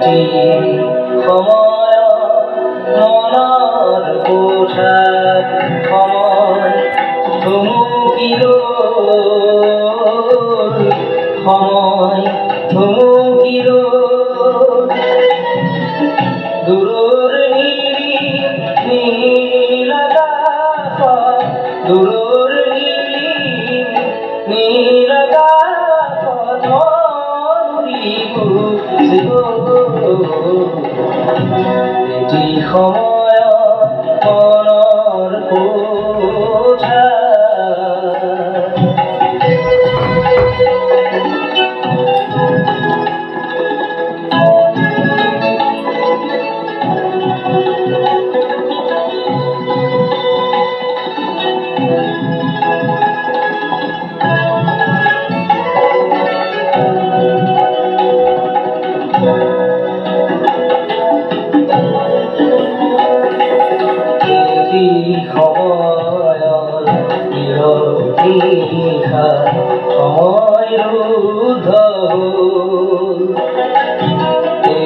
এটি সময় মনৰ কোঠাত সময় থমকিল সময় থমকিল দূৰৰ নীল আকাশত দূৰৰ নীল আকাশত এটি সময় মনৰ কোঠাত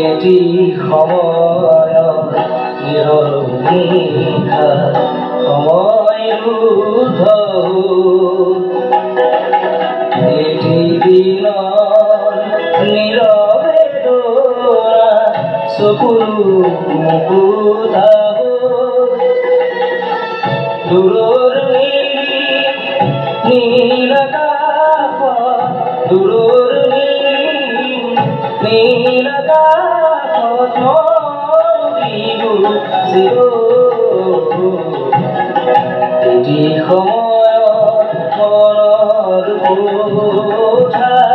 এটি সময় নিৰনিশা সময় ৰুদ্ধ এটি দিনৰ নীৰৱে দৌৰা চকুৰ মুকুতা দূৰৰ নীল আকাশ দূৰৰ নীল আকাশত এটি সময় মনৰ কোঠাত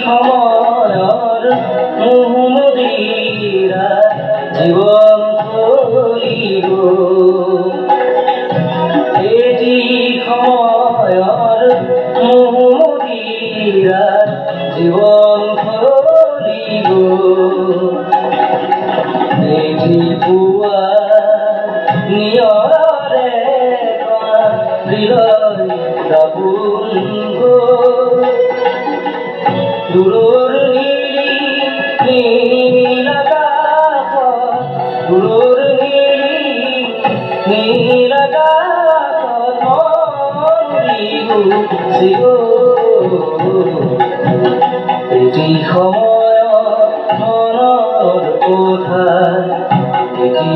সময়ৰ মোহমদিৰা জীৱন চলিব এটি সময়ৰ মোহমদিৰা জীৱন চলিব এটি পুৱা নিয়ৰে হৃদয় দাপোন দূৰৰ নীল আকাশ দূৰৰ নীল আকাশত এটি সময় মনৰ কোঠাত এটি